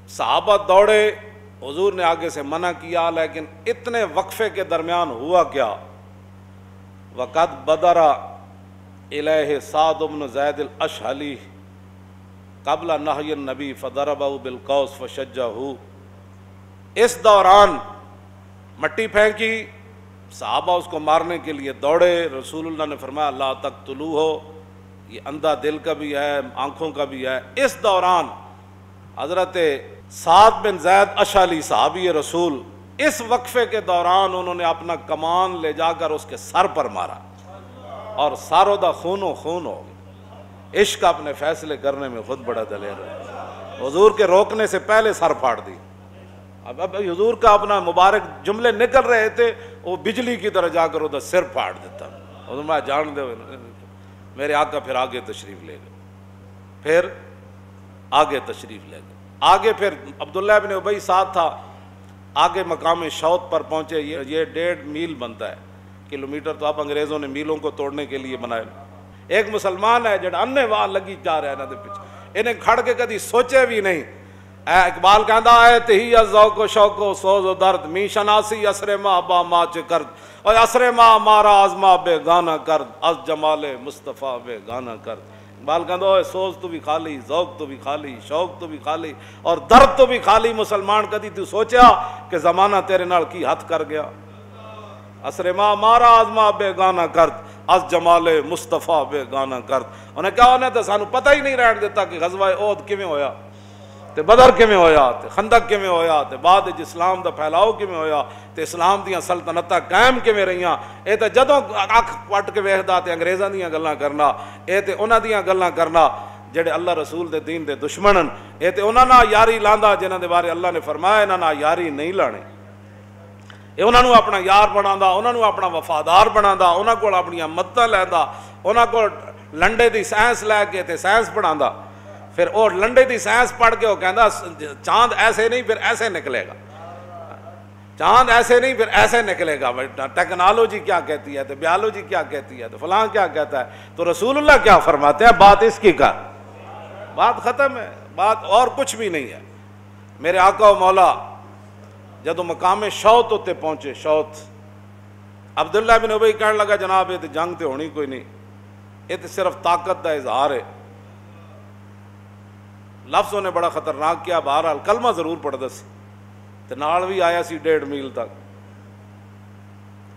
S1: صحابہ دوڑے، حضور نے آگے سے منع کیا، لیکن اتنے وقفے کے درمیان ہوا کیا؟ وقد بدر الیہ سعد بن زید الاشہلی قبل نہی النبی فضربہ بالقوس فشجہ۔ اس دوران مٹی پھینکی، صحابہ اس کو مارنے کے لیے دوڑے، رسول اللہ نے فرمایا لا تقتلوہ، یہ اندھا دل کا بھی ہے آنکھوں کا بھی ہے۔ اس دوران حضرت سعد بن زید اشعلی صحابی رسول اس وقفے کے دوران انہوں نے اپنا کمان لے جا کر اس کے سر پر مارا اور ساروں دا خون و خون ہو گیا۔ عشق اپنے فیصلے کرنے میں خود بڑا دلیر ہے، حضور کے روکنے سے پہلے سر پھاڑ دی۔ اب حضور کا اپنا مبارک جملے نکل رہے تھے، وہ بجلی کی طرح جا کر ادھر سر پھاڑ دیتا۔ حضور میں جان دے میرے آقا پھر آگے تشریف لے گئے، پھر آگے تشریف لے گئے۔ آگے پھر عبداللہ بن ابی ساتھ تھا، آگے مقام شوط پر پہنچے۔ یہ 1.5 میل بنتا ہے، کلومیٹر تو اب انگریزوں نے میلوں کو توڑنے کے لیے بنائے۔ ایک مسلمان ہے جڑا انے واہ لگی جا رہا ہے انہاں دے پیچھے، انہیں کھڑ کے کدی سوچے بھی نہیں۔ اقبال کہندا ہے تہی ذوق و شوق و سوز و درد، می شناسی اسر ما با ما چ کرد، اور اسر ما مارا آزما بے گانا کرد، از جمال مصطفیٰ بے گانا کرد۔ اقبال کہندا ہے سوز تو بھی خالی، ذوق تو بھی خالی، شوق تو بھی خالی اور درد تو بھی خالی۔ مسلمان کدی تو سوچیا کہ زمانہ تیرے نال کی حد کر گیا؟ اسر ما مارا آزما بے گانا کرد، از جمال مصطفیٰ بے گانا کرد۔ انہیں کہا انہیں تو سانو پتہ ہی نہیں رہن دیتا کہ غزوہ احد کیویں ہویا، تے بدر کیویں ہویا، تے خندق کیویں ہویا، تے بعد اسلام دا پھیلاؤ کیویں ہویا، تے اسلام دیاں سلطنتاں قائم کیویں رہیاں۔ اے تے جدوں اکھ پٹ کے ویکھدا تے انگریزاں دیاں گلاں کرنا، اے تے انہاں دیاں گلاں کرنا جڑے اللہ رسول دے دین دے دشمنن، اے تے انہاں نال یاری لاندا جنہاں دے بارے اللہ نے فرمایا انہاں نال یاری نہیں لانی۔ اے انہاں نوں اپنا یار بناوندا، انہاں نوں اپنا وفادار بناوندا، انہاں کول اپنیاں مدداں لیندا، انہاں کول لنڈے دی سائنس لے کے تے سائنس پڑھاندا۔ پھر اور لنڈے دی سائنس پڑھ کے وہ کہندا چاند ایسے نہیں پھر ایسے نکلے گا، چاند ایسے نہیں پھر ایسے نکلے گا۔ ٹیکنالوجی کیا کہتی ہے تو بیالوجی کیا کہتی ہے تو فلاں کیا کہتا ہے، تو رسول اللہ کیا فرماتے ہیں؟ بات اس کی کا، بات ختم ہے، بات اور کچھ بھی نہیں ہے۔ میرے آقا و مولا جدو مقام شوط ہوتے پہنچے، شوط، عبداللہ بن ابی کہنے لگا جناب یہ تو جنگ تے ہونی کوئی نہیں، یہ تو صرف طاقت دا اظہار ہے۔ لفظوں نے بڑا خطرناک کیا، بہرحال کلمہ ضرور پڑھدا سی تے نال بھی آیا سی 1.5 میل تک۔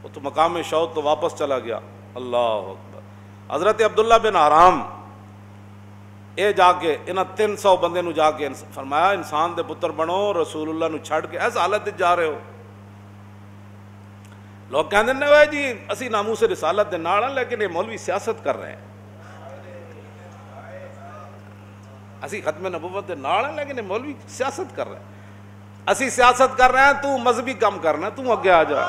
S1: وہ تو مقام شوط تو واپس چلا گیا۔ اللہ اکبر۔ حضرت عبداللہ بن حرام اے جا کے انہاں 300 بندے نو جا کے فرمایا انسان دے پتر بنو، رسول اللہ نو چھڑ کے ایس حالت جا رہے ہو۔ لوگ کہندے نے اوے جی اسی ناموس رسالت دے نال ہیں لیکن یہ مولوی سیاست کر رہے ہیں، اسی ختم نبوت دے نال ہیں لیکن یہ مولوی سیاست کر رہے ہیں۔ اسی سیاست کر رہے ہیں، تو مذہبی کام کرنا، تو اگے آ جا۔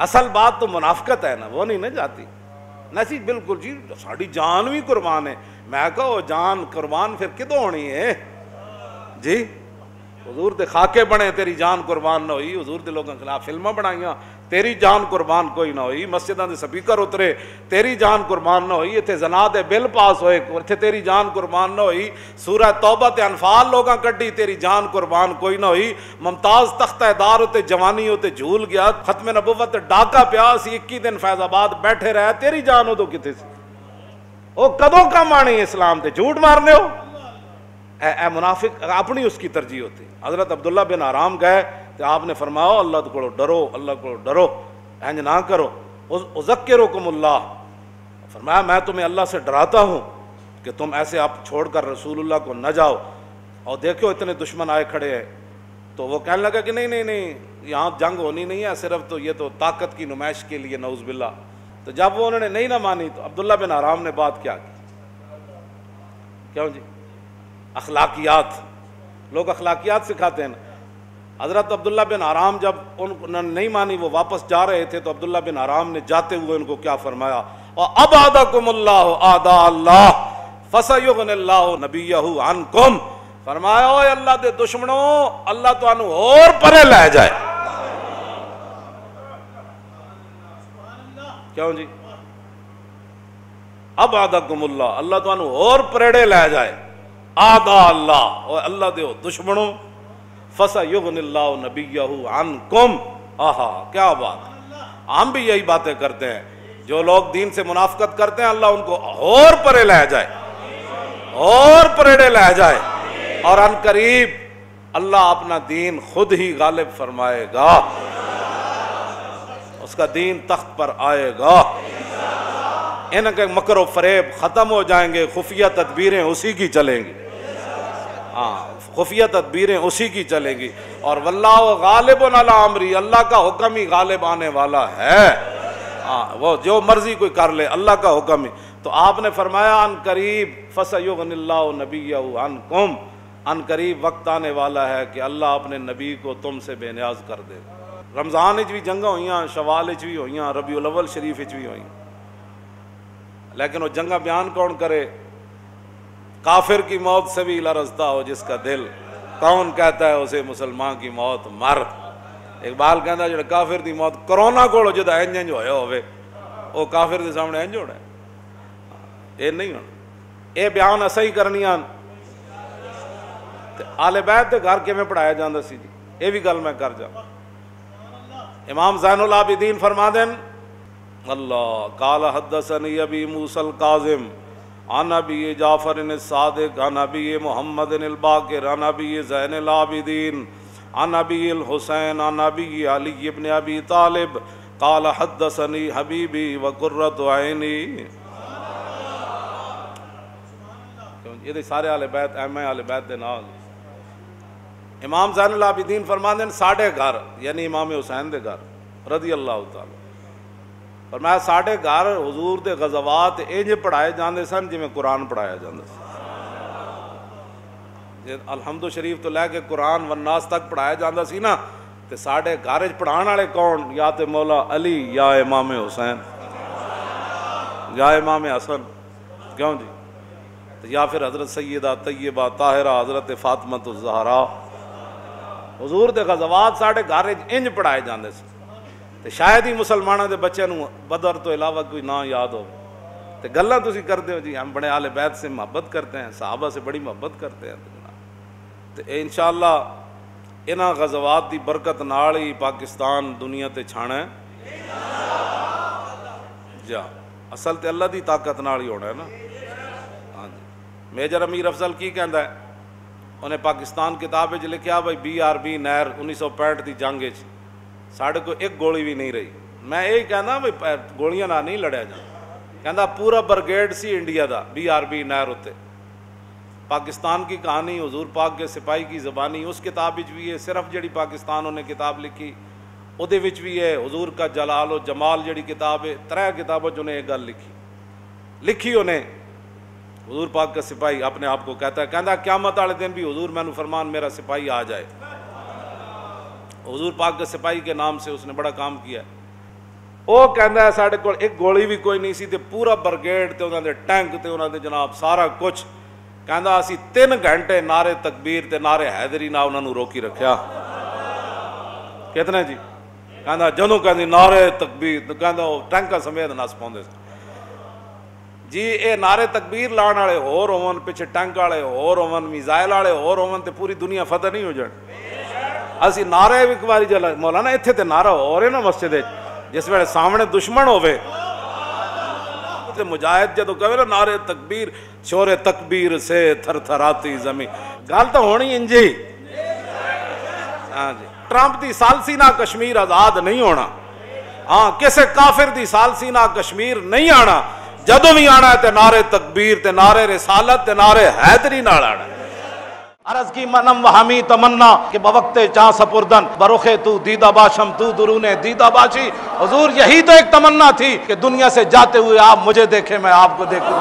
S1: اصل بات تو منافقت ہے نا، وہ نہیں نہ جاتی۔ نہیں بالکل جی ساری جان بھی قربان ہے. میں کہو جان قربان پھر کدوں ہونی ہے جی؟ حضور دے خاکے بنے تیری جان قربان نہ ہوئی. حضور دے لوگوں کے خلاف فلمیں بنائیاں تیری جان قربان کوئی نہ ہوئی. مسجداں دے سپیکر اترے تیری جان قربان نہ ہوئی. اتنے زنا دے بل پاس ہوئے اتنے تیری جان قربان نہ ہوئی. سورہ توبہ تے انفال لوگاں کڈی تیری جان قربان کوئی نہ ہوئی. ممتاز تختہ دار تے جوانی تے جھول گیا. ختم نبوت ڈاکا پیا سی 21 دن فیض آباد بیٹھے رہے تیری جان ادو کتے سی؟ وہ کدوں کم آنی اسلام تے جھوٹ مارنے ہو. اے منافق اپنی اس کی ترجیح ہوتی. حضرت عبداللہ بن حرام گئے تو آپ نے فرمایا اللہ کو ڈرو اللہ کو ڈرو انج نہ کرو. اذکرکم اللہ فرمایا میں تمہیں اللہ سے ڈراتا ہوں کہ تم ایسے آپ چھوڑ کر رسول اللہ کو نہ جاؤ. اور دیکھو اتنے دشمن آئے کھڑے ہیں. تو وہ کہنے لگا کہ نہیں یہاں جنگ ہونی نہیں ہے صرف تو یہ تو طاقت کی نمائش کے لیے نعوذ باللہ. تو جب وہ انہوں نے نہیں نہ مانی تو عبداللہ بن حرام نے بات کیا کی؟ کیوں جی؟ اخلاقیات. لوگ اخلاقیات سکھاتے ہیں. حضرت عبداللہ بن حرام جب انہوں نے نہیں مانی وہ واپس جا رہے تھے تو عبداللہ بن حرام نے جاتے ہوئے ان کو کیا فرمایا؟ وَأَبْعَدَكُمُ اللَّهُ أَعْدَاءَ اللَّهِ فَسَيُغْنِ اللَّهُ نَبِيَّهُ عَنْكُمْ. فرمایا اوے اللہ دے دشمنوں اللہ تانوں اور پرے لے جائے. کیوں جی؟ ابعدکم اللہ اللہ تانوں اور پریڑے لے جائے. آدھا اللہ اور اللہ دے دشمنوں فَسَيُغْنِ اللَّهُ نَبِيَّهُ عَنْكُمْ. آہا کیا بات. ہم بھی یہی باتیں کرتے ہیں. جو لوگ دین سے منافقت کرتے ہیں اللہ ان کو اور پرے لے جائے اور پریڑے لے جائے. اور ان قریب اللہ اپنا دین خود ہی غالب فرمائے گا. اس کا دین تخت پر آئے گا. ان کے مکر و فریب ختم ہو جائیں گے. خفیہ تدبیریں اسی کی چلیں گی. خفیہ تدبیریں اسی کی چلیں گی. اور واللہ غالب علی امری اللہ کا حکم ہی غالب آنے والا ہے. وہ جو مرضی کوئی کر لے اللہ کا حکم ہی. تو آپ نے فرمایا ان قریب فَسَيُغْنِ اللَّهُ نَبِيَّهُ عَنْكُمْ. ان قریب وقت آنے والا ہے کہ اللہ اپنے نبی کو تم سے بے نیاز کر دے. رمضان بھی جنگاں ہوئیاں شوال بھی ہوئیاں ربیع الاول شریف بھی ہوئیاں. لیکن وہ جنگاں بیان کون کرے؟ کافر کی موت سے بھی لرزتا ہو جس کا دل کون کہتا ہے اسے مسلمان کی موت مر. اقبال کہتا ہے جو کافر دی موت کرونا کو جدا انج ہویا ہوئے وہ کافر دے سامنے انج ہونا ہے. یہ نہیں ہونا. یہ بیان ایسا ہی کرنیاں. آل بیت دے گھر کیویں پڑھایا جاندا سی جی یہ بھی گل میں کر جا. امام زین العابدین فرما دین اللہ قال حدثنی ابی موسیٰ الکاظم عن ابی جعفر الصادق عن ابی محمد الباقر عن ابی زین العابدین عن ابی الحسین عن ابی علی ابن ابی طالب قال حدثنی حبیبی وقرۃ عینی. یہ سارے اہل بیت اہل بیت دے نال. امام زین العابدین فرماندے ہیں ساڈے گھر یعنی امام حسین دے گھر رضی اللہ تعالی فرمایا ساڈے گھر حضور دے غزوات انج پڑھائے جاندے سن جویں قرآن پڑھایا جاندا سی. الحمد شریف تو لے کے قرآن والناس تک پڑھایا جاندا سی نا تے ساڈے گھر وچ پڑھان والے کون؟ یا تے مولا علی یا امام حسین یا امام حسن. کیوں جی؟ یا پھر حضرت سیدہ طیبہ طاہرہ حضرت فاطمہ الزہرا. حضور دے غزوات ساڈے گھر انج پڑھائے جاندے سی. تے شاید ہی مسلمانوں دے بچے نوں بدر تو علاوہ کوئی نہ یاد ہو. تے گلاں تسی کرتے ہو جی ہم بڑے اہل بیت سے محبت کرتے ہیں صحابہ سے بڑی محبت کرتے ہیں. تے انشاءاللہ انہاں غزوات دی برکت نال ہی پاکستان دنیا تے چھانا ہے. جا اصل تے اللہ دی طاقت نال ہی ہونا ہے نا. ہاں جی. میجر امیر افضل کی کہندا ہے انہیں پاکستان کتاب وچ لکھیا بھائی BRB نہر 1965 دی جنگ وچ ساڑھے کو ایک گولی بھی نہیں رہی. میں یہی کہنا بھائی گولیاں نہ نہیں لڑیا جا. کہندا پورا برگیڈ سی انڈیا دا BRB نہر ہوتے. پاکستان کی کہانی حضور پاک کے سپاہی کی زبانی اس کتاب وچ بھی ہے. صرف جڑی پاکستان انہیں کتاب لکھی اودے وچ بھی ہے. حضور کا جلال و جمال جڑی کتاب ہے 3 کتابوں چ انہیں ایک گل لکھی انہیں حضور پاک کا سپاہی اپنے آپ کو کہتا ہے. کہندا قیامت والے دن بھی حضور میں نے فرمان میرا سپاہی آ جائے. حضور پاک کے سپاہی کے نام سے اس نے بڑا کام کیا ہے. وہ کہندا ہے ساڈے کول ایک گولی بھی کوئی نہیں سی تے پورا برگیڈ تے انہاں دے ٹینک تے انہاں دے جناب سارا کچھ، کہندا اسی 3 گھنٹے نعرے تکبیر تے نعرے حیدری نال انہاں نوں روکی رکھیا۔ کتنے جی؟ کہندا جدوں کہندی نعرے تکبیر تے کہندا او ٹینکاں سمیت نس پاوندے سی جی۔ اے نعرے تکبیر لان والے ہور ہون، پیچھے ٹینک والے ہور ہون، میزائل والے ہور ہون تے پوری دنیا فتح نہیں ہو جانی۔ اسی نعرے بھی ایک باری جلا مولانا ایتھے تے نعرہ ہو رہے نا مسجد جس ویلے سامنے دشمن ہوے تے مجاہد جدوں کہے نا نعرے تکبیر، شور تکبیر سے تھر تھراتی زمین، گل تو ہونی انجی۔ ہاں جی، ٹرمپ دی سالسی نہ کشمیر آزاد نہیں ہونا، ہاں کسے کافر دی سالسی نہ کشمیر نہیں آنا، جدوں بھی آنا ہے تے نعرے تکبیر تے نعرے رسالت تے نعرے حیدری نال آنا ہے۔ عرض کی منم و ہمی تمنا کہ بوقت چاں سپردن برخ تو دیدہ باشم تو درون دیدہ باشی۔ حضور یہی تو ایک تمنا تھی کہ دنیا سے جاتے ہوئے آپ مجھے دیکھیں میں آپ کو دیکھوں۔